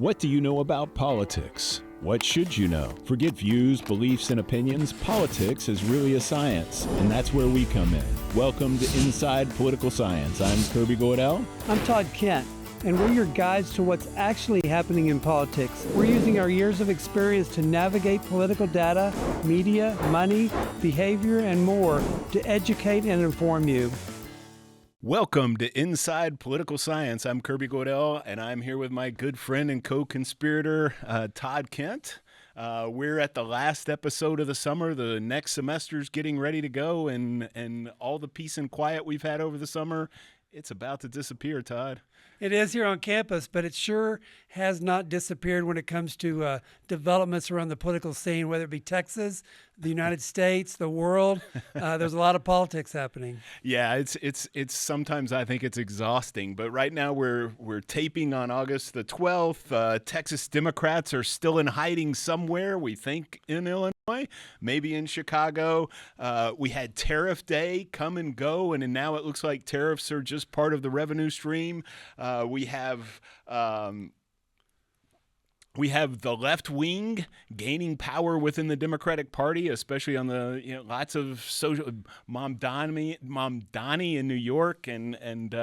What do you know about politics? What should you know? Forget views, beliefs, and opinions. Politics is really a science, and that's where we come in. Welcome to Inside Political Science. I'm Kirby Goodell. I'm Todd Kent, and we're your guides to what's actually happening in politics. We're using our years of experience to navigate political data, media, money, behavior, and more to educate and inform you. Welcome to Inside Political Science. I'm Kirby Goodell, and I'm here with my good friend and co-conspirator, Todd Kent. We're at the last episode of the summer. The next semester's getting ready to go, and all the peace and quiet we've had over the summer, it's about to disappear, Todd. It is here on campus, but it sure has not disappeared when it comes to developments around the political scene, whether it be Texas, the United States, the world. There's a lot of politics happening. Yeah, it's sometimes I think it's exhausting. But right now we're taping on August the 12th. Texas Democrats are still in hiding somewhere. We think in Illinois, maybe in Chicago. We had Tariff Day come and go, and now it looks like tariffs are just part of the revenue stream. We have the left wing gaining power within the Democratic Party, especially on the lots of social Mamdani in New York and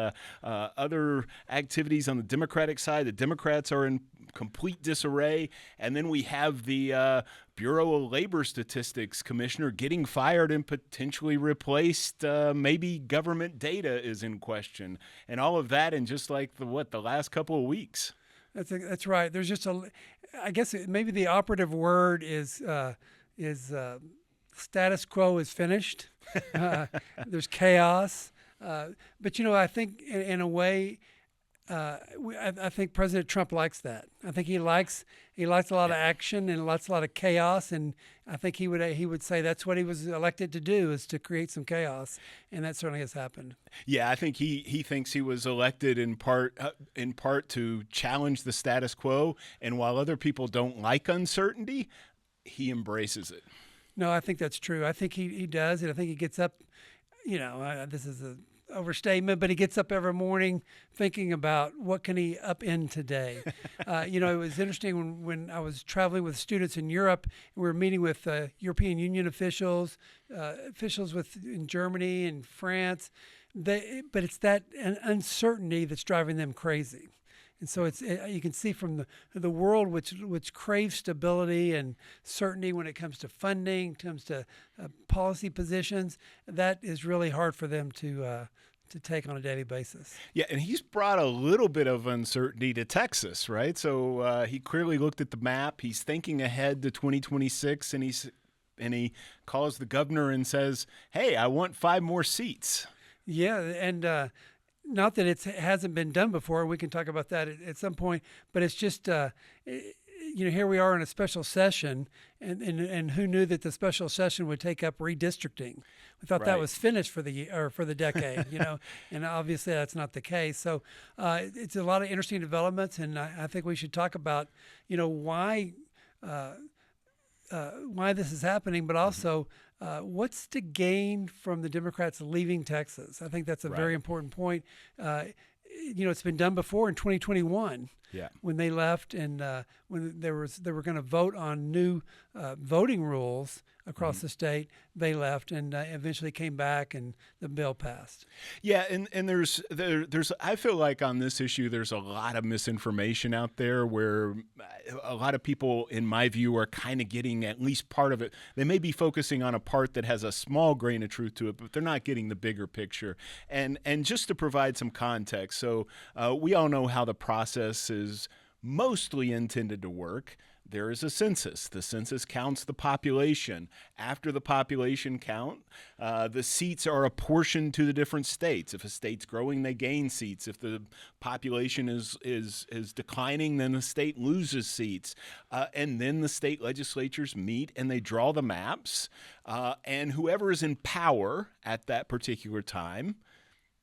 other activities on the Democratic side. The Democrats are in complete disarray, and then we have the Bureau of Labor Statistics commissioner getting fired and potentially replaced. Maybe government data is in question, and all of that in just like the last couple of weeks. That's right. There's just I guess maybe the operative word is status quo is finished. There's chaos, but I think in a way. I think President Trump likes that. I think he likes a lot of action and a lot of chaos, and I think he would say that's what he was elected to do, is to create some chaos, and that certainly has happened. Yeah, I think he thinks he was elected in part to challenge the status quo, and while other people don't like uncertainty, he embraces it. No, I think that's true. I think he does, and I think he gets up. This is a overstatement, but he gets up every morning thinking about what can he upend today. It was interesting when I was traveling with students in Europe, and we were meeting with European Union officials in Germany and France. But it's that uncertainty that's driving them crazy. And so you can see from the world which craves stability and certainty when it comes to funding, comes to policy positions, that is really hard for them to take on a daily basis. Yeah, and he's brought a little bit of uncertainty to Texas, right? So he clearly looked at the map. He's thinking ahead to 2026, and he calls the governor and says, "Hey, I want 5 more seats." Yeah, and not that it hasn't been done before. We can talk about that at some point, but it's just here we are in a special session, and who knew that the special session would take up redistricting? We thought that was finished for the decade, and obviously that's not the case. So it's a lot of interesting developments, and I think we should talk about why this is happening, but also what's to gain from the Democrats leaving Texas. I think that's a very important point. It's been done before in 2021. Yeah. When they left, and when they were going to vote on new voting rules across the state, they left and eventually came back, and the bill passed. Yeah, and there's I feel like on this issue there's a lot of misinformation out there where a lot of people, in my view, are kind of getting at least part of it. They may be focusing on a part that has a small grain of truth to it, but they're not getting the bigger picture. And just to provide some context, so we all know how the process is mostly intended to work. There is a census. The census counts the population. After the population count, the seats are apportioned to the different states. If a state's growing, they gain seats. If the population is declining, then the state loses seats. And then the state legislatures meet and they draw the maps. And whoever is in power at that particular time,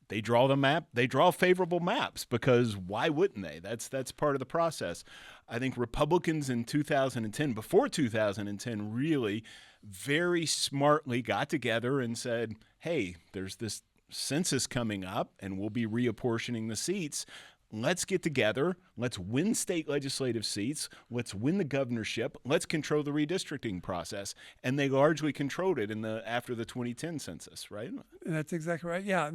they draw the map. They draw favorable maps, because why wouldn't they? That's part of the process. I think Republicans in 2010, before 2010, really very smartly got together and said, "Hey, there's this census coming up, and we'll be reapportioning the seats. let's get together, let's win state legislative seats, let's win the governorship, let's control the redistricting process. And they largely controlled it after the 2010 census, right? That's exactly right. Yeah,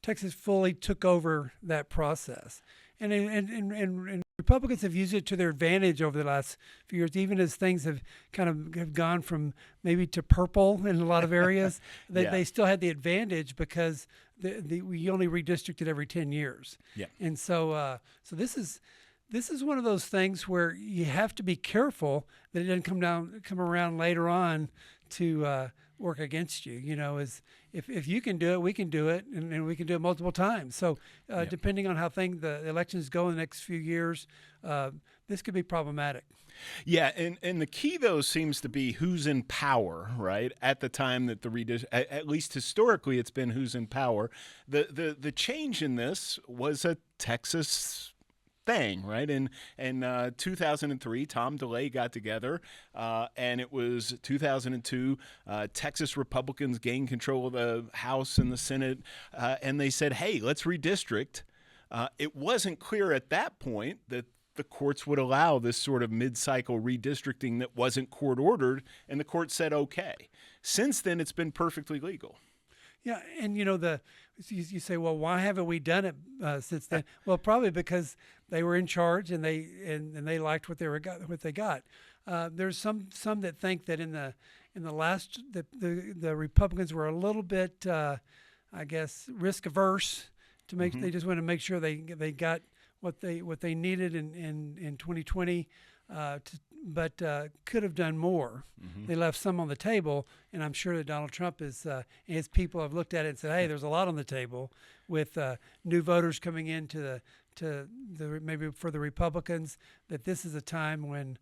Texas fully took over that process, and Republicans have used it to their advantage over the last few years, even as things have have gone from maybe to purple in a lot of areas. They still had the advantage because we only redistricted every 10 years. Yeah. And so this is one of those things where you have to be careful that it doesn't come around later on to work against you. If you can do it, we can do it, and we can do it multiple times. So depending on how the elections go in the next few years, this could be problematic. Yeah, and the key, though, seems to be who's in power, right? At the time that at least historically, it's been who's in power. The change in this was a Texas thing, right? In 2003, Tom DeLay got together, and it was 2002. Texas Republicans gained control of the House and the Senate, and they said, "Hey, let's redistrict." It wasn't clear at that point that the courts would allow this sort of mid-cycle redistricting that wasn't court-ordered, and the court said okay. Since then, it's been perfectly legal. Yeah, and you say, well, why haven't we done it since then? Well, probably because they were in charge and they liked what they got. There's some that think that in the last the Republicans were a little bit, I guess, risk averse to make. They just want to make sure they got what they needed in 2020, but could have done more. They left some on the table, and I'm sure that Donald Trump and his people have looked at it and said, "Hey, there's a lot on the table with new voters coming into maybe for the Republicans. That this is a time when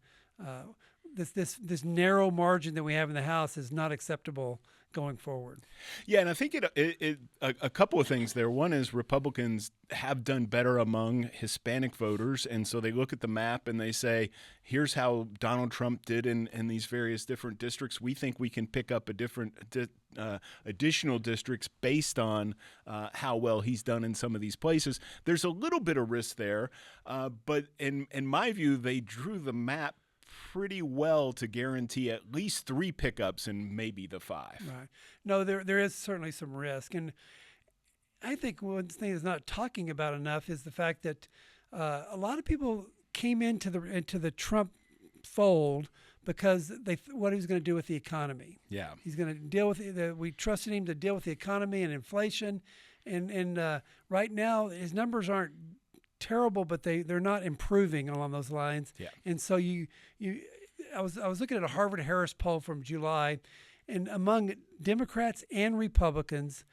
this narrow margin that we have in the House is not acceptable going forward." Yeah, and I think a couple of things there. One is Republicans have done better among Hispanic voters, and so they look at the map and they say, here's how Donald Trump did in these various different districts. We think we can pick up additional districts based on how well he's done in some of these places. There's a little bit of risk there, but in my view, they drew the map pretty well to guarantee at least 3 pickups and maybe the 5. Right. No, there is certainly some risk, and I think one thing that's not talking about enough is the fact that a lot of people came into the Trump fold because what he was going to do with the economy. Yeah, he's going to deal with we trusted him to deal with the economy and inflation, and right now his numbers aren't terrible, but they're not improving along those lines. Yeah. And so I was looking at a Harvard-Harris poll from July, and among Democrats and Republicans,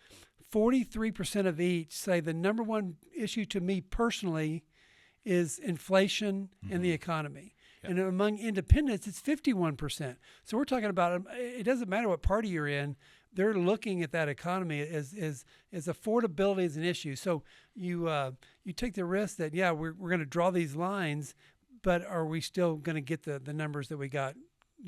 43% of each say the number one issue to me personally is inflation and the economy. Yeah. And among independents, it's 51%. So we're talking about, it doesn't matter what party you're in, they're looking at that economy as affordability as an issue. So you take the risk that, yeah, we're going to draw these lines, but are we still going to get the numbers that we got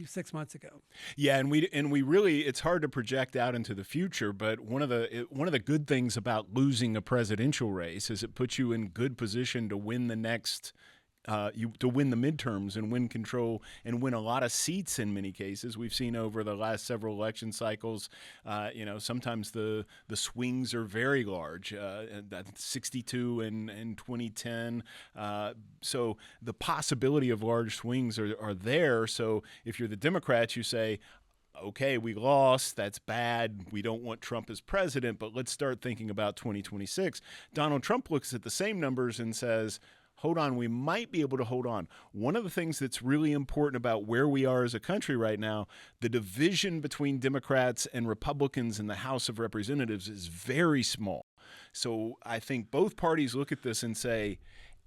6 months ago? Yeah, and we really, it's hard to project out into the future, but one of the good things about losing a presidential race is it puts you in good position to win the next to win the midterms and win control and win a lot of seats in many cases. We've seen over the last several election cycles, sometimes the swings are very large, 62 in 2010. So the possibility of large swings are there. So if you're the Democrats, you say, okay, we lost. That's bad. We don't want Trump as president, but let's start thinking about 2026. Donald Trump looks at the same numbers and says, hold on, we might be able to hold on. One of the things that's really important about where we are as a country right now, the division between Democrats and Republicans in the House of Representatives is very small. So I think both parties look at this and say,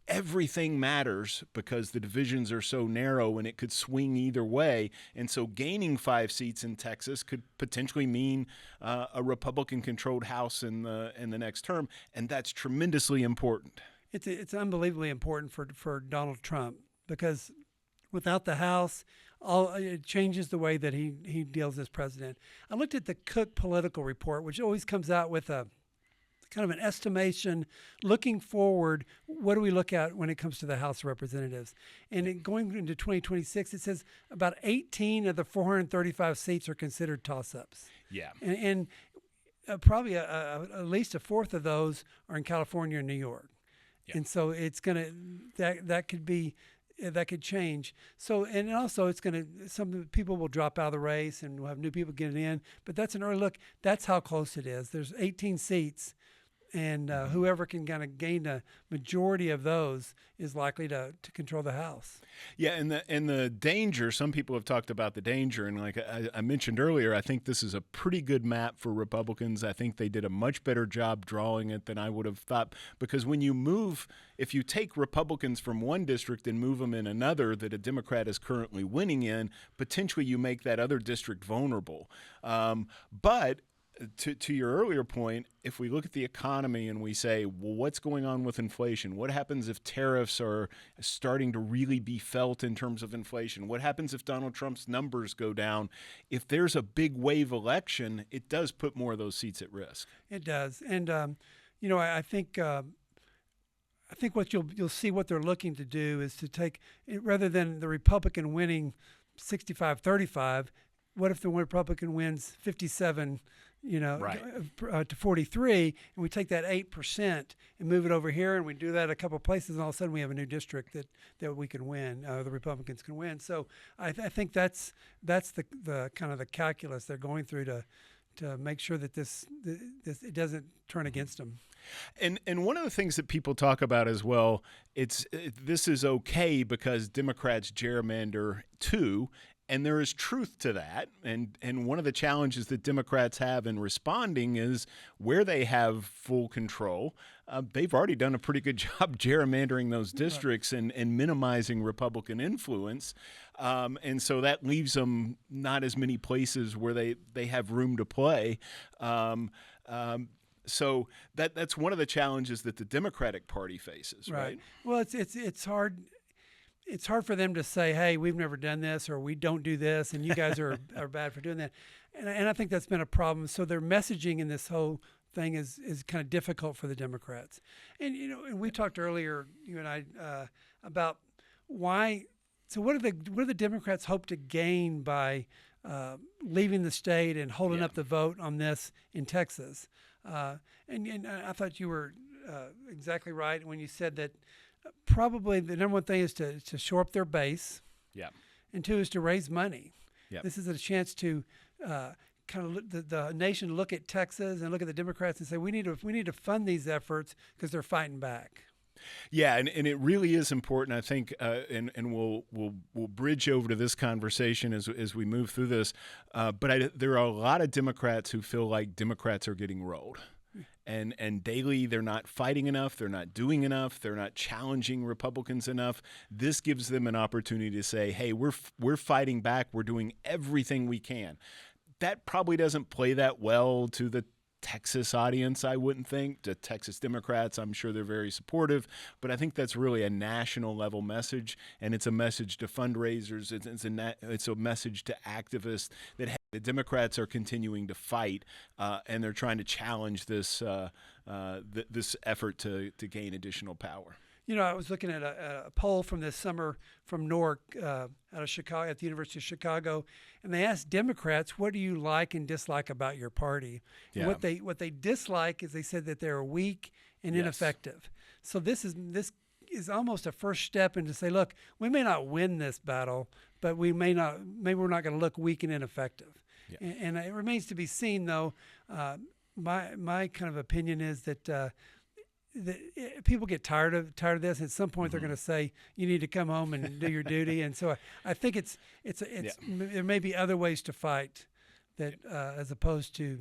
everything matters because the divisions are so narrow and it could swing either way. And so gaining 5 seats in Texas could potentially mean a Republican-controlled House in the next term, and that's tremendously important. It's unbelievably important for Donald Trump because without the House, it changes the way that he deals as president. I looked at the Cook Political Report, which always comes out with a kind of an estimation looking forward. What do we look at when it comes to the House of Representatives? And going into 2026, it says about 18 of the 435 seats are considered toss-ups. Yeah. And probably at least a fourth of those are in California and New York. Yeah. And so it's going to, that could change. So, and also it's going to, some people will drop out of the race and we'll have new people getting in, but that's an early look. That's how close it is. There's 18 seats, and whoever can kind of gain a majority of those is likely to control the House. Yeah, and the danger, some people have talked about the danger, and like I mentioned earlier, I think this is a pretty good map for Republicans. I think they did a much better job drawing it than I would have thought, because when you move, if you take Republicans from one district and move them in another that a Democrat is currently winning in, potentially you make that other district vulnerable. But to your earlier point, if we look at the economy and we say, well, what's going on with inflation? What happens if tariffs are starting to really be felt in terms of inflation? What happens if Donald Trump's numbers go down? If there's a big wave election, it does put more of those seats at risk. It does. And, I think what you'll see what they're looking to do is to take, rather than the Republican winning 65-35, what if the Republican wins 57 to 43, and we take that 8% and move it over here, and we do that a couple of places, and all of a sudden we have a new district that we can win, the Republicans can win. So I think that's the kind of the calculus they're going through to make sure that this it doesn't turn against them. And one of the things that people talk about as well, this is okay because Democrats gerrymander too. And there is truth to that. And one of the challenges that Democrats have in responding is where they have full control, they've already done a pretty good job gerrymandering those districts and minimizing Republican influence. And so that leaves them not as many places where they have room to play. So that's one of the challenges that the Democratic Party faces, right? Well, it's hard. It's hard for them to say, hey, we've never done this, or we don't do this, and you guys are bad for doing that. And I think that's been a problem. So their messaging in this whole thing is kind of difficult for the Democrats. And, and we talked earlier, you and I, about why. So what do the Democrats hope to gain by leaving the state and holding up the vote on this in Texas? And I thought you were exactly right when you said that probably the number one thing is to shore up their base. Yeah. And two is to raise money. Yeah. This is a chance to kind of the nation look at Texas and look at the Democrats and say we need to fund these efforts because they're fighting back. Yeah, and it really is important, I think, and we'll bridge over to this conversation as we move through this. But there are a lot of Democrats who feel like Democrats are getting rolled. And daily, they're not fighting enough, they're not doing enough, they're not challenging Republicans enough. This gives them an opportunity to say, hey, we're fighting back, we're doing everything we can. That probably doesn't play that well to the Texas audience, I wouldn't think. The Texas Democrats, I'm sure they're very supportive, but I think that's really a national level message, and it's a message to fundraisers. It's a message to activists that the Democrats are continuing to fight, and they're trying to challenge this this effort to gain additional power. I was looking at a poll from this summer from NORC out of Chicago, at the University of Chicago, and they asked Democrats, what do you like and dislike about your party? Yeah. And what they dislike is they said that they're weak and ineffective. So this is almost a first step into say, look, we may not win this battle, but maybe we're not going to look weak and ineffective. Yeah. And it remains to be seen, though. My kind of opinion is that people get tired of this. At some point, they're going to say, "You need to come home and do your duty." And so I think there may be other ways to fight that as opposed to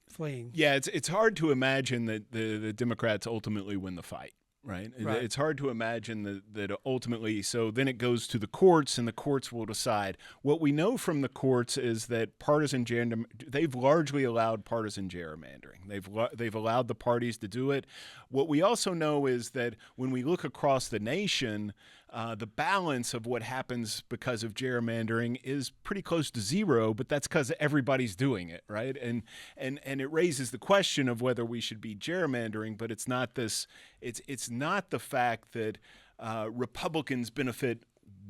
fleeing. Yeah, it's hard to imagine that the Democrats ultimately win the fight. Right. It's hard to imagine that ultimately, so then it goes to the courts and the courts will decide. What we know from the courts is that they've largely allowed partisan gerrymandering. They've allowed the parties to do it. What we also know is that when we look across the nation, the balance of what happens because of gerrymandering is pretty close to zero, but that's because everybody's doing it, right? And it raises the question of whether we should be gerrymandering, but it's not this. It's not the fact that Republicans benefit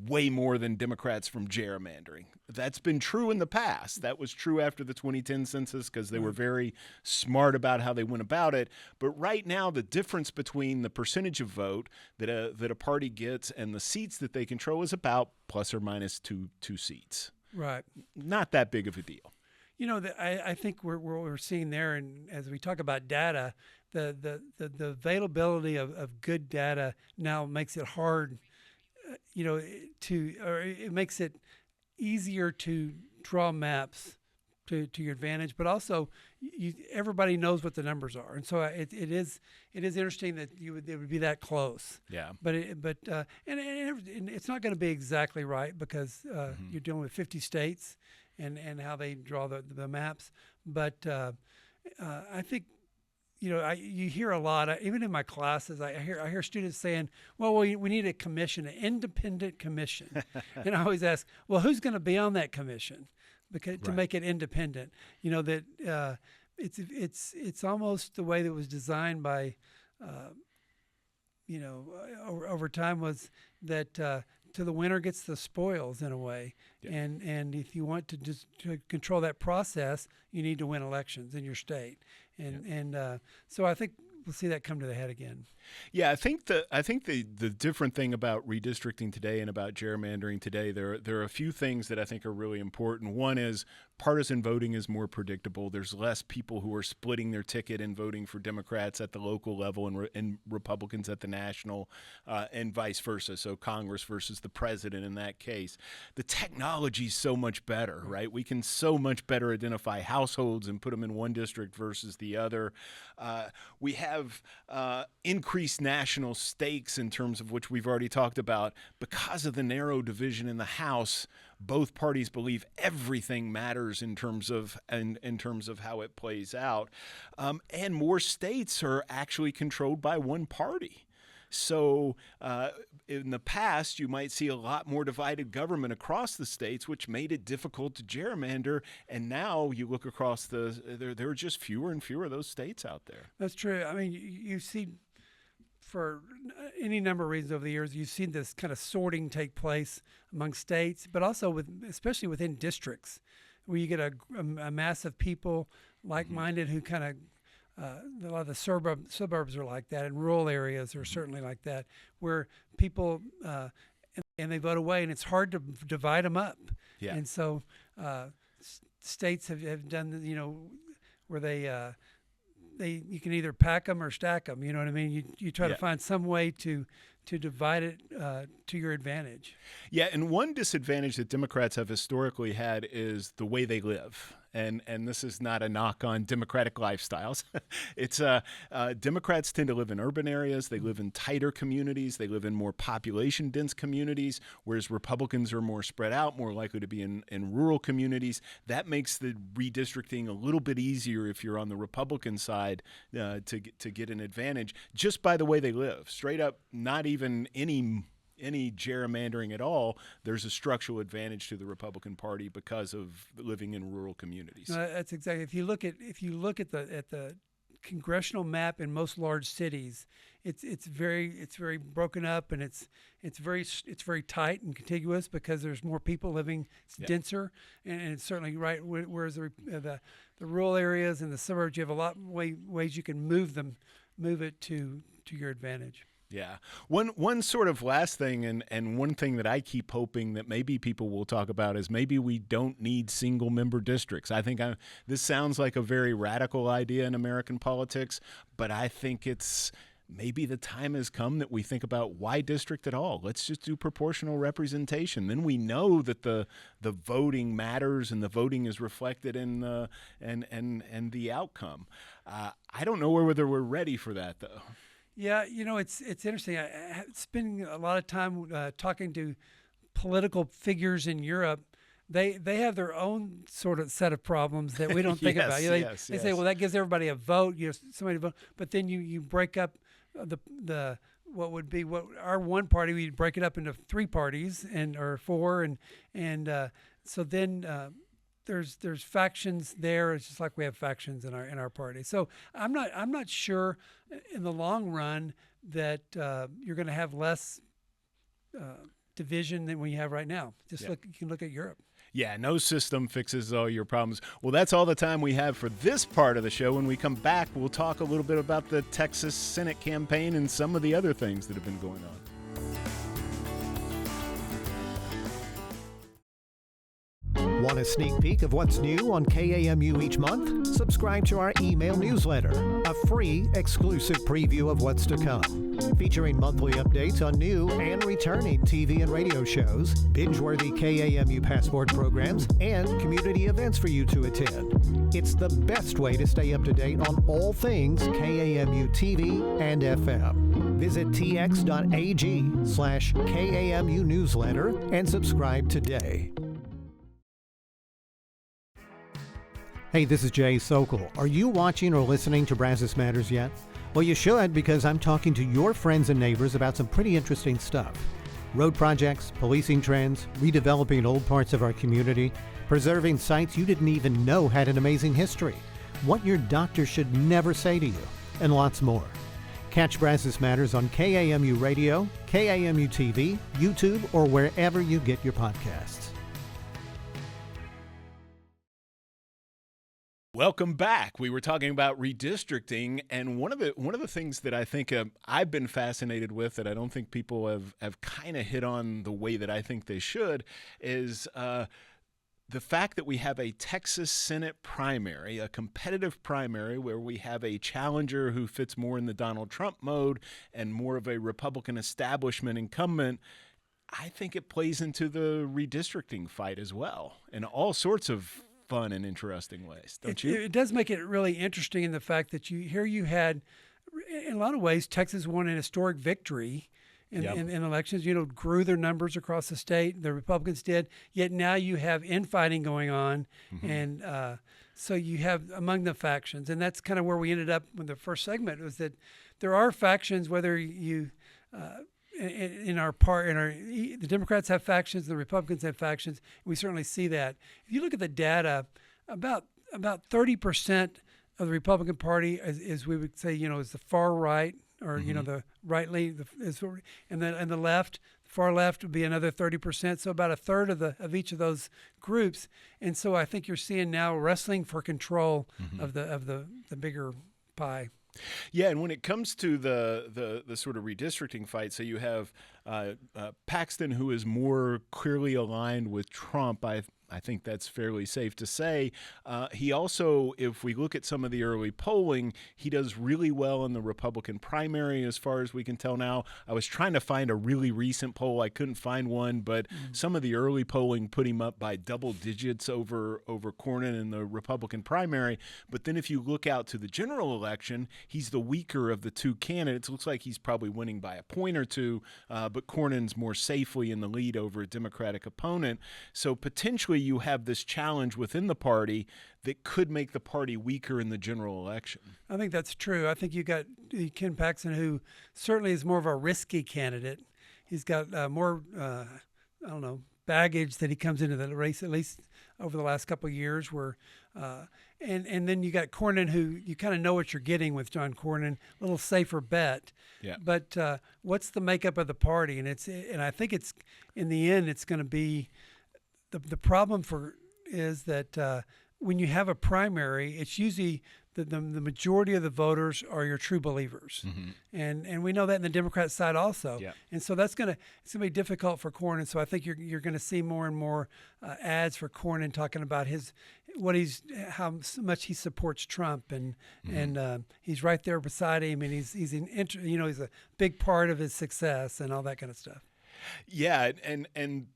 way more than Democrats from gerrymandering. That's been true in the past. That was true after the 2010 census because they were very smart about how they went about it. But right now, the difference between the percentage of vote that a party gets and the seats that they control is about plus or minus two seats. Right. Not that big of a deal. You know, I think we're seeing there, and as we talk about data, the availability of good data now makes it hard, it makes it easier to draw maps to your advantage, but also everybody knows what the numbers are, and so it is interesting that it would be that close. Yeah. But it's not going to be exactly right because you're dealing with 50 states and how they draw the maps. But I think. You hear a lot, even in my classes, I hear students saying, well, we need a commission, an independent commission. And I always ask, well, who's going to be on that commission to make it independent? That it's almost the way that it was designed by, over time was that to the winner gets the spoils in a way. Yeah. And if you want to control that process, you need to win elections in your state. So I think we'll see that come to the head again. Yeah, I think the different thing about redistricting today and about gerrymandering today, there are a few things that I think are really important. One is partisan voting is more predictable. There's less people who are splitting their ticket and voting for Democrats at the local level and Republicans at the national, and vice versa. So Congress versus the president in that case. The technology is so much better, right? We can so much better identify households and put them in one district versus the other. We have increased national stakes in terms of which we've already talked about. Because of the narrow division in the House, both parties believe everything matters in terms of how it plays out, and more states are actually controlled by one party. So in the past, you might see a lot more divided government across the states, which made it difficult to gerrymander. And now you look across there are just fewer and fewer of those states out there. That's true. I mean, you see, for any number of reasons over the years, you've seen this kind of sorting take place among states, but also especially within districts, where you get a mass of people like-minded who kind of a lot of the suburbs are like that, and rural areas are certainly like that, where people and they vote away, and it's hard to divide them up. Yeah. And so states have done, where they you can either pack them or stack them. You know what I mean? You try to find some way to divide it to your advantage. Yeah, and one disadvantage that Democrats have historically had is the way they live. And this is not a knock on Democratic lifestyles. It's Democrats tend to live in urban areas. They live in tighter communities. They live in more population-dense communities, whereas Republicans are more spread out, more likely to be in rural communities. That makes the redistricting a little bit easier if you're on the Republican side to get an advantage just by the way they live. Straight up, not even any gerrymandering at all. There's a structural advantage to the Republican Party because of living in rural communities. That's exactly. If you look at the congressional map in most large cities, it's very broken up, and it's very tight and contiguous because there's more people living. It's denser, and it's certainly right. Whereas the rural areas and the suburbs, you have a lot ways you can move it to your advantage. Yeah. One sort of last thing, and one thing that I keep hoping that maybe people will talk about is maybe we don't need single-member districts. I think this sounds like a very radical idea in American politics, but I think maybe the time has come that we think about why district at all. Let's just do proportional representation. Then we know that the voting matters and the voting is reflected in and the outcome. I don't know whether we're ready for that, though. Yeah, it's interesting. Spending a lot of time talking to political figures in Europe. They have their own sort of set of problems that we don't think about. They say, well, that gives everybody a vote, somebody to vote. But then you break up the what our one party, we'd break it up into three parties or four, and so then there's factions there. It's just like we have factions in our party. So I'm not sure in the long run that you're going to have less division than we have right now. Just you can look at Europe. Yeah, no system fixes all your problems. Well, that's all the time we have for this part of the show. When we come back, we'll talk a little bit about the Texas Senate campaign and some of the other things that have been going on. Want a sneak peek of what's new on KAMU each month? Subscribe to our email newsletter, a free, exclusive preview of what's to come, featuring monthly updates on new and returning TV and radio shows, binge-worthy KAMU passport programs, and community events for you to attend. It's the best way to stay up to date on all things KAMU TV and FM. Visit tx.ag/KAMU newsletter and subscribe today. Hey, this is Jay Sokol. Are you watching or listening to Brazos Matters yet? Well, you should, because I'm talking to your friends and neighbors about some pretty interesting stuff. Road projects, policing trends, redeveloping old parts of our community, preserving sites you didn't even know had an amazing history, what your doctor should never say to you, and lots more. Catch Brazos Matters on KAMU Radio, KAMU TV, YouTube, or wherever you get your podcasts. Welcome back. We were talking about redistricting, and one of the things that I think I've been fascinated with that I don't think people have kind of hit on the way that I think they should is the fact that we have a Texas Senate primary, a competitive primary where we have a challenger who fits more in the Donald Trump mode and more of a Republican establishment incumbent. I think it plays into the redistricting fight as well in all sorts of fun and interesting ways, don't you? It does make it really interesting in the fact that you had, in a lot of ways, Texas won an historic victory in elections. Grew their numbers across the state. The Republicans did. Yet now you have infighting going on, and so you have among the factions, and that's kind of where we ended up with the first segment. Was that there are factions, whether you. The Democrats have factions, the Republicans have factions. We certainly see that. If you look at the data, about 30% of the Republican Party is we would say is the far right, or the right lean, and the left, far left would be another 30%. So about a third of each of those groups. And so I think you're seeing now wrestling for control of the bigger pie. Yeah, and when it comes to the sort of redistricting fight, so you have Paxton, who is more clearly aligned with Trump. I think that's fairly safe to say. He also, if we look at some of the early polling, he does really well in the Republican primary as far as we can tell now. I was trying to find a really recent poll. I couldn't find one, but some of the early polling put him up by double digits over Cornyn in the Republican primary. But then if you look out to the general election, he's the weaker of the two candidates. Looks like he's probably winning by a point or two, but Cornyn's more safely in the lead over a Democratic opponent. So potentially you have this challenge within the party that could make the party weaker in the general election. I think that's true. I think you got Ken Paxton, who certainly is more of a risky candidate. He's got more, baggage that he comes into the race, at least over the last couple of years. And then you got Cornyn, who you kind of know what you're getting with John Cornyn, a little safer bet. Yeah. But what's the makeup of the party? And I think it's in the end it's going to be. The problem is that when you have a primary, it's usually the majority of the voters are your true believers, and we know that in the Democrat side also. Yeah. And so it's gonna be difficult for Cornyn. So I think you're going to see more and more ads for Cornyn talking about how much he supports Trump, and he's right there beside him, and he's a big part of his success and all that kind of stuff. Yeah, and.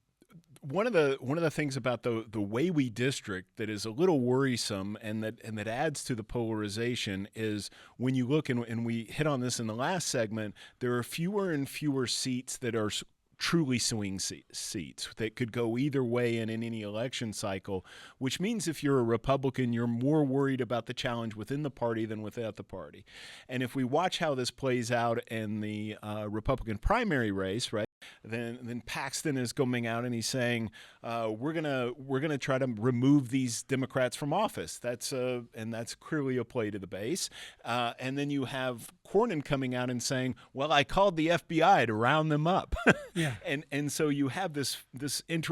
One of the things about the way we district that is a little worrisome and that adds to the polarization is when you look, and we hit on this in the last segment, there are fewer and fewer seats that are truly swing seats that could go either way in any election cycle, which means if you're a Republican, you're more worried about the challenge within the party than without the party. And if we watch how this plays out in the Republican primary race, right, then Paxton is coming out and he's saying we're gonna try to remove these Democrats from office. That's clearly a play to the base. And then you have Cornyn coming out and saying, well, I called the FBI to round them up. Yeah. And so you have this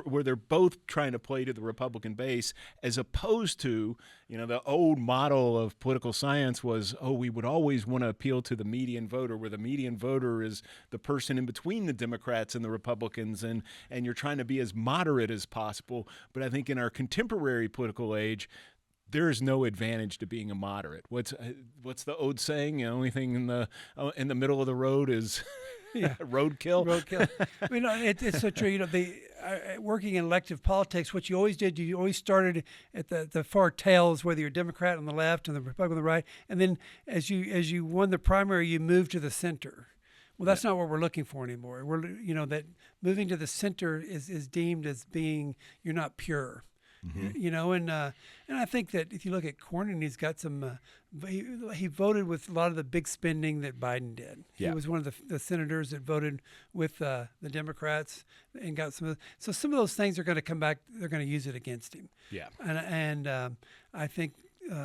where they're both trying to play to the Republican base, as opposed to, the old model of political science was, we would always want to appeal to the median voter, where the median voter is the person in between the Democrats and the Republicans, and you're trying to be as moderate as possible. But I think in our contemporary political age, there is no advantage to being a moderate. What's the old saying? The only thing in the middle of the road is roadkill. Roadkill. I mean, it's so true. Working in elective politics, what you always did, you always started at the far tails, whether you're Democrat on the left and the Republican on the right, and then as you won the primary, you moved to the center. Well, that's not what we're looking for anymore. That moving to the center is deemed as being, you're not pure. Mm-hmm. And I think that if you look at Cornyn, he's got some. He voted with a lot of the big spending that Biden did. Yeah. He was one of the senators that voted with the Democrats and got some of. So some of those things are going to come back. They're going to use it against him. Yeah. And I think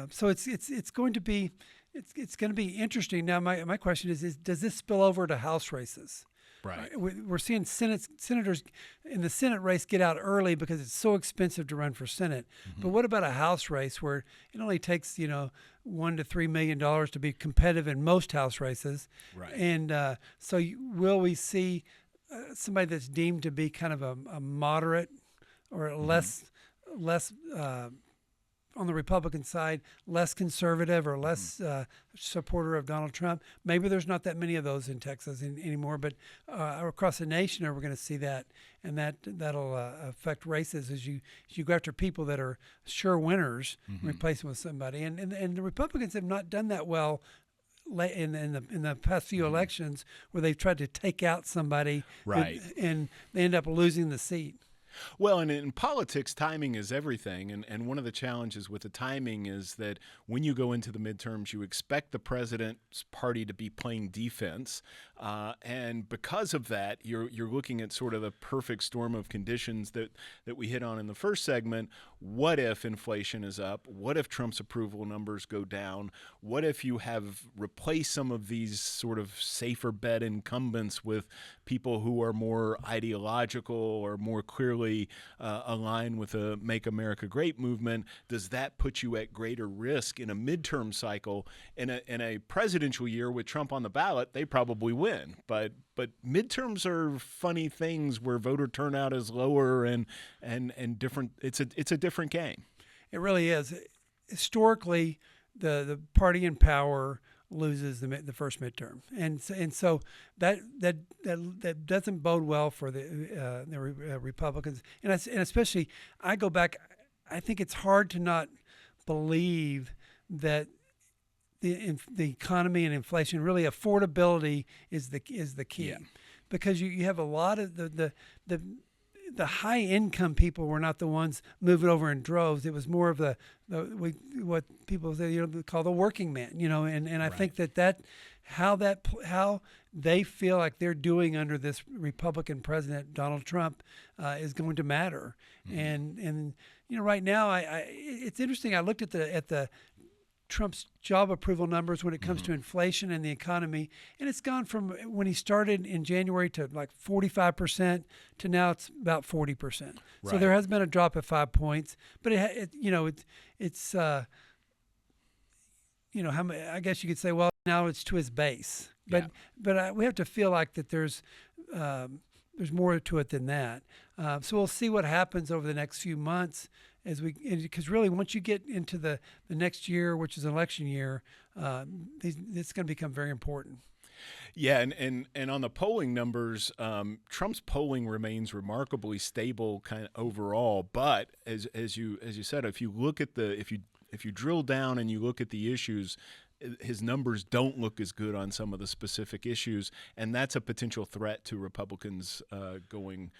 so. It's going to be interesting. Now, my question is does this spill over to House races? Right. We're seeing senators in the Senate race get out early because it's so expensive to run for Senate. Mm-hmm. But what about a House race where it only takes $1 to $3 million to be competitive in most House races? Right. And so will we see somebody that's deemed to be kind of a moderate or less on the Republican side, less conservative or less supporter of Donald Trump? Maybe there's not that many of those in Texas anymore, but across the nation, we're going to see that, and that'll affect races as you go after people that are sure winners, replace them with somebody. And the Republicans have not done that well in the past few elections, where they've tried to take out somebody, right, and they end up losing the seat. Well, and in politics, timing is everything. And one of the challenges with the timing is that when you go into the midterms, you expect the president's party to be playing defense. And because of that, you're looking at sort of the perfect storm of conditions that we hit on in the first segment. What if inflation is up? What if Trump's approval numbers go down? What if you have replaced some of these sort of safer bet incumbents with people who are more ideological or more clearly aligned with the Make America Great movement? Does that put you at greater risk in a midterm cycle? In a presidential year with Trump on the ballot, they probably win. But midterms are funny things where voter turnout is lower and different. It's a different game. It really is. Historically, the party in power loses the first midterm, and so that doesn't bode well for the Republicans, and especially I go back. I think it's hard to not believe that the economy and inflation, really affordability is the key, because you have a lot of the high income people were not the ones moving over in droves. It was more of what people say, call the working man, and I think that how they feel like they're doing under this Republican president, Donald Trump, is going to matter. Mm-hmm. And right now, it's interesting. I looked at the Trump's job approval numbers when it comes to inflation and the economy, and it's gone from when he started in January to like 45% to now it's about 40%. Right. So there has been a drop of 5 points, but I guess you could say, well, now it's to his base, but we have to feel like that there's more to it than that. So we'll see what happens over the next few months. Because really, once you get into the next year, which is an election year, it's going to become very important. Yeah, and on the polling numbers, Trump's polling remains remarkably stable, kind of overall. But as you said, if you look at if you drill down and you look at the issues, his numbers don't look as good on some of the specific issues, and that's a potential threat to Republicans going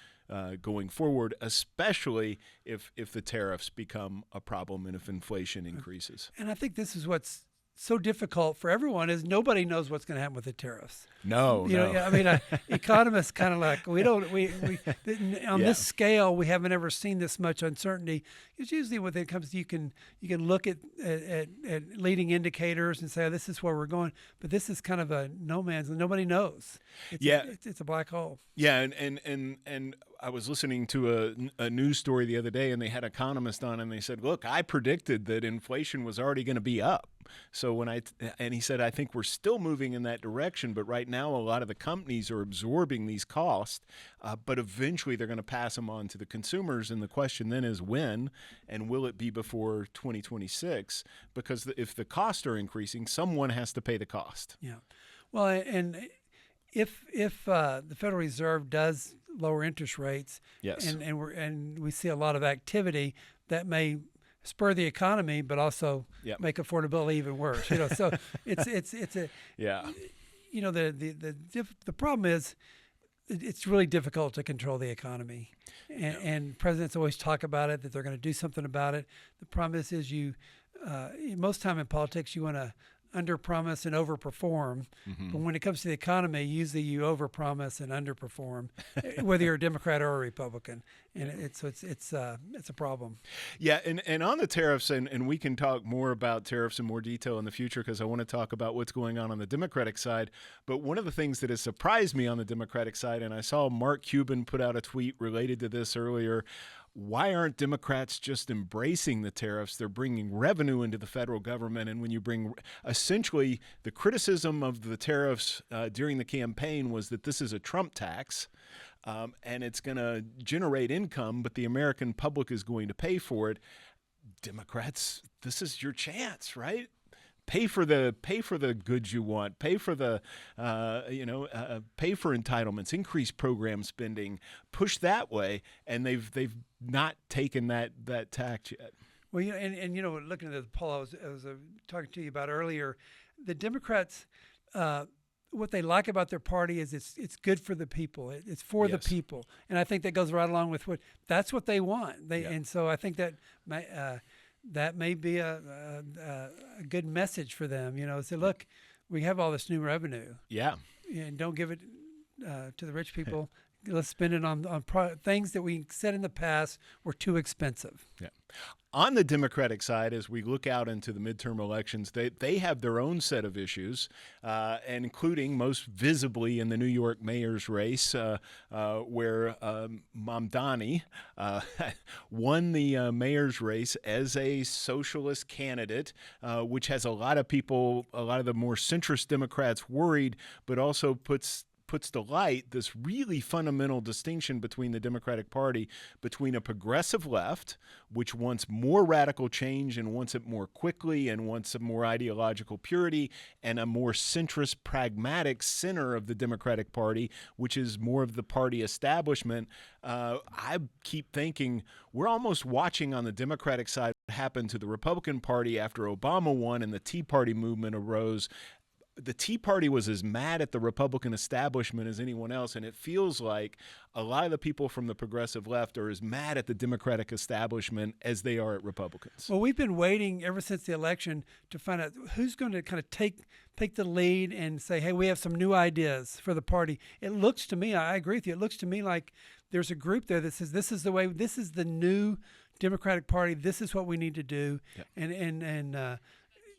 forward, especially if the tariffs become a problem and if inflation increases. And I think this is what's so difficult for everyone is nobody knows what's going to happen with the tariffs. No. I mean, economists kind of like we on this scale we haven't ever seen this much uncertainty. It's usually when it comes to you can look at leading indicators and say, oh, this is where we're going, but this is kind of a no man's. Nobody knows. It's a black hole. Yeah, and I was listening to a news story the other day, and they had an economist on, and they said, look, I predicted that inflation was already going to be up. So he said, I think we're still moving in that direction, but right now a lot of the companies are absorbing these costs, but eventually they're going to pass them on to the consumers. And the question then is when, and will it be before 2026? Because if the costs are increasing, someone has to pay the cost. Yeah. Well, and if the Federal Reserve does lower interest rates, yes, and we see a lot of activity, that may spur the economy, but also make affordability even worse. So it's a the problem is it's really difficult to control the economy, and presidents always talk about it that they're going to do something about it. The problem is you most time in politics you want to underpromise and overperform, but when it comes to the economy, usually you overpromise and underperform, whether you're a Democrat or a Republican, and it's a problem. Yeah, and on the tariffs, and we can talk more about tariffs in more detail in the future because I want to talk about what's going on the Democratic side. But one of the things that has surprised me on the Democratic side, and I saw Mark Cuban put out a tweet related to this earlier. Why aren't Democrats just embracing the tariffs? They're bringing revenue into the federal government. And when you bring essentially the criticism of the tariffs during the campaign was that this is a Trump tax and it's going to generate income, but the American public is going to pay for it. Democrats, this is your chance, right? Pay for the goods you want. Pay for the, pay for entitlements. Increase program spending. Push that way, and they've not taken that tact yet. Well, looking at the poll I was talking to you about earlier, the Democrats, what they like about their party is it's good for the people. It's for the people, and I think that goes right along with that's what they want. And so I think that may be a good message for them. Say, look, we have all this new revenue. Yeah. And don't give it to the rich people. Let's spend it on things that we said in the past were too expensive. Yeah. On the Democratic side, as we look out into the midterm elections, they have their own set of issues, including most visibly in the New York mayor's race, where Mamdani won the mayor's race as a socialist candidate, which has a lot of the more centrist Democrats worried, but also puts to light this really fundamental distinction between the Democratic Party, between a progressive left, which wants more radical change and wants it more quickly and wants a more ideological purity, and a more centrist, pragmatic center of the Democratic Party, which is more of the party establishment. I keep thinking we're almost watching on the Democratic side what happened to the Republican Party after Obama won and the Tea Party movement arose. The Tea Party was as mad at the Republican establishment as anyone else, and it feels like a lot of the people from the progressive left are as mad at the Democratic establishment as they are at Republicans. Well, we've been waiting ever since the election to find out who's going to kind of take the lead and say, hey, we have some new ideas for the party. It looks to me, I agree with you, it looks to me like there's a group there that says this is the way, this is the new Democratic Party, this is what we need to do, and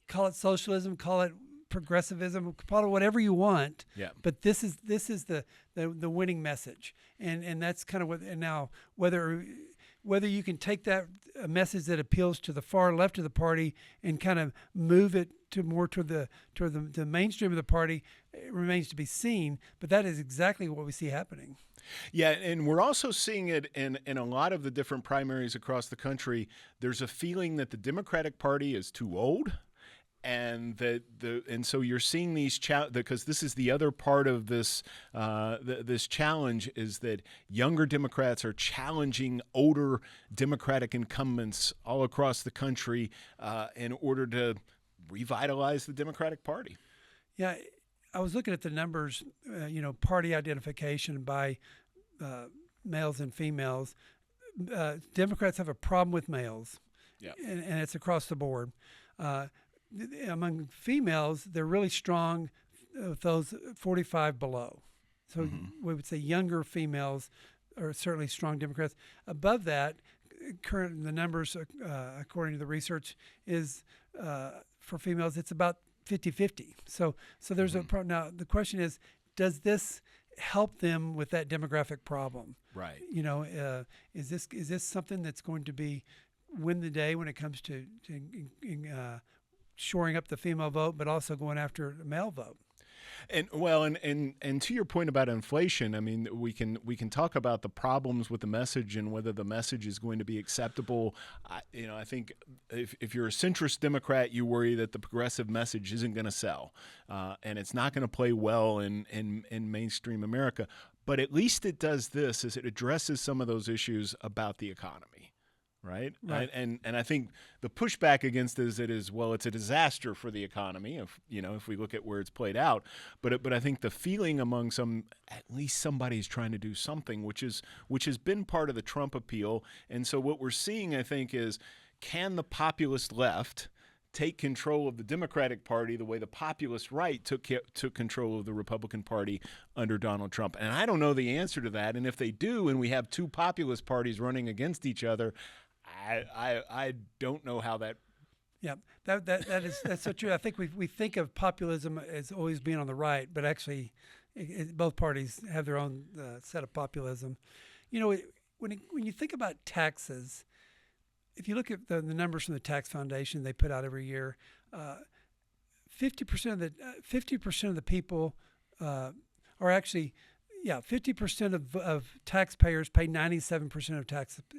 call it socialism, call it progressivism, call it whatever you want. Yeah. But this is the winning message, and that's kind of what. And now whether you can take that message that appeals to the far left of the party and kind of move it to more toward the mainstream of the party, it remains to be seen. But that is exactly what we see happening. Yeah, and we're also seeing it in a lot of the different primaries across the country. There's a feeling that the Democratic Party is too old. And so you're seeing these because this is the other part of this this challenge is that younger Democrats are challenging older Democratic incumbents all across the country in order to revitalize the Democratic Party. Yeah, I was looking at the numbers, party identification by males and females. Democrats have a problem with males, and it's across the board. Among females, they're really strong with those 45 below. So we would say younger females are certainly strong Democrats. Above that, the numbers, according to the research, is for females, it's about 50-50. So there's a problem. Now, the question is, does this help them with that demographic problem? Right. Is this something that's going to win the day when it comes to shoring up the female vote, but also going after the male vote? And to your point about inflation, I mean, we can talk about the problems with the message and whether the message is going to be acceptable. I think if you're a centrist Democrat, you worry that the progressive message isn't going to sell, and it's not going to play well in mainstream America. But at least it does this: is it addresses some of those issues about the economy. Right. And I think the pushback against it is well, it's a disaster for the economy if we look at where it's played out. But I think the feeling among at least somebody's trying to do something, which has been part of the Trump appeal. And so what we're seeing, I think, is can the populist left take control of the Democratic Party the way the populist right took control of the Republican Party under Donald Trump? And I don't know the answer to that. And if they do, and we have two populist parties running against each other, I don't know how that. Yeah, that's so true. I think we think of populism as always being on the right, but actually, both parties have their own set of populism. When you think about taxes, if you look at the numbers from the Tax Foundation they put out every year, 50% of the people are actually. Yeah, 50% of taxpayers pay 97% of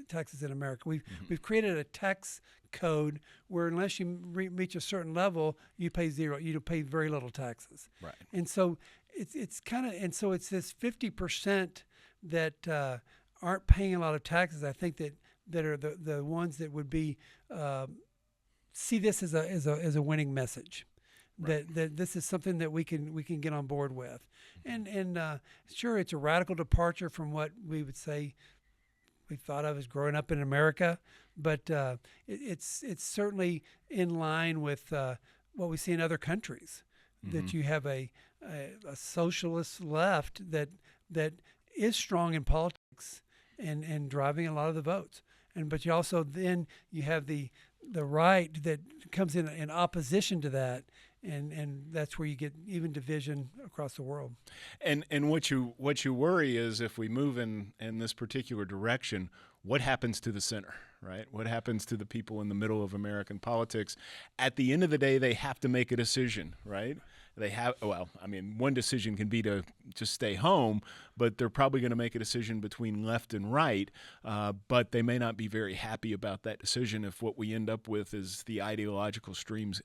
taxes in America. We've created a tax code where unless you reach a certain level, you pay zero. You pay very little taxes. Right. And so it's this 50% that aren't paying a lot of taxes. I think that are the ones that would be see this as a winning message. Right. That this is something that we can get on board with, and sure, it's a radical departure from what we would say we thought of as growing up in America, but it's certainly in line with what we see in other countries. That you have a socialist left that is strong in politics and driving a lot of the votes, but you also then you have the right that comes in opposition to that. And that's where you get even division across the world. And what you worry is if we move in this particular direction, what happens to the center, right? What happens to the people in the middle of American politics? At the end of the day, they have to make a decision, right? One decision can be to just stay home, but they're probably going to make a decision between left and right, but they may not be very happy about that decision if what we end up with is the ideological streams.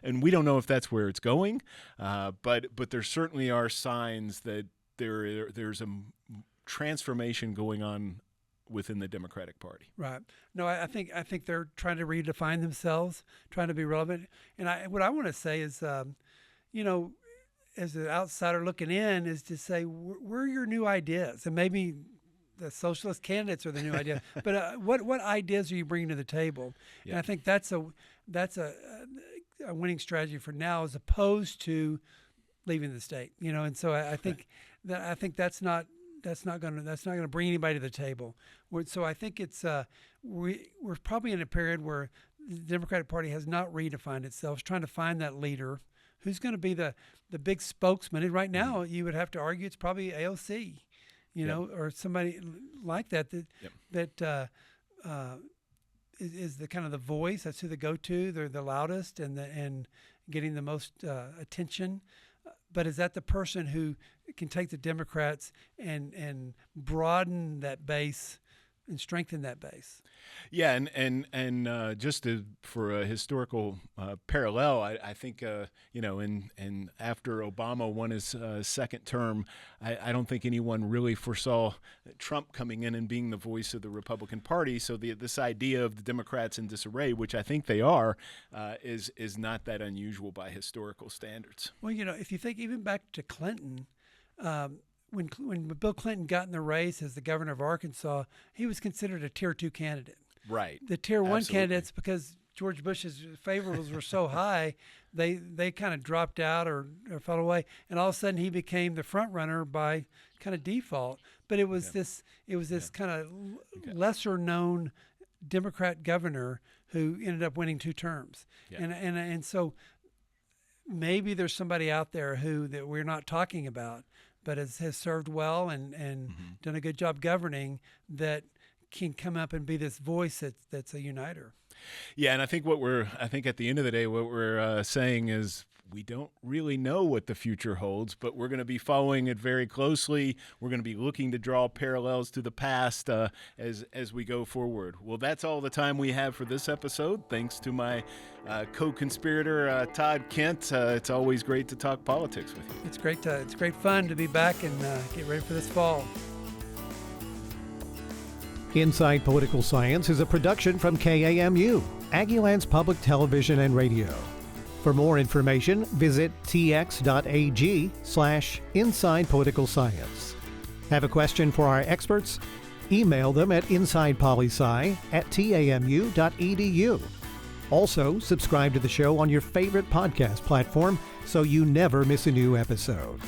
And we don't know if that's where it's going, but there certainly are signs that there's a transformation going on within the Democratic Party. Right. No, I think they're trying to redefine themselves, trying to be relevant. And what I want to say is, as an outsider looking in, is to say, where are your new ideas? And maybe the socialist candidates are the new idea. But what ideas are you bringing to the table? Yeah. And I think that's a winning strategy for now, as opposed to leaving the state. And so I think that's not going to bring anybody to the table. So I think it's we're probably in a period where the Democratic Party has not redefined itself. It's trying to find that leader who's going to be the big spokesman. And right now, you would have to argue it's probably AOC, or somebody like that is the kind of the voice. That's who they go to. They're the loudest and getting the most attention. But is that the person who can take the Democrats and broaden that base and strengthen that base. Yeah, and just for a historical parallel, I think and after Obama won his second term, I don't think anyone really foresaw Trump coming in and being the voice of the Republican Party. So this idea of the Democrats in disarray, which I think they are, is not that unusual by historical standards. Well, if you think even back to Clinton. When Bill Clinton got in the race as the governor of Arkansas, he was considered a Tier 2 candidate. Right. The Tier 1 Absolutely. candidates, because George Bush's favorables were so high, they kind of dropped out or fell away, and all of a sudden he became the front runner by kind of default. But it was this kind of lesser known Democrat governor who ended up winning 2 terms, and so maybe there's somebody out there that we're not talking about, but has served well and done a good job governing, that can come up and be this voice that's a uniter. Yeah, and I think at the end of the day, what we're saying is we don't really know what the future holds, but we're going to be following it very closely. We're going to be looking to draw parallels to the past as we go forward. Well, that's all the time we have for this episode. Thanks to my co-conspirator, Todd Kent. It's always great to talk politics with you. It's great fun to be back and get ready for this fall. Inside Political Science is a production from KAMU, Aggieland's Public Television and Radio. For more information, visit tx.ag/insidepoliticalscience. Have a question for our experts? Email them at insidepolicy@tamu.edu. Also, subscribe to the show on your favorite podcast platform so you never miss a new episode.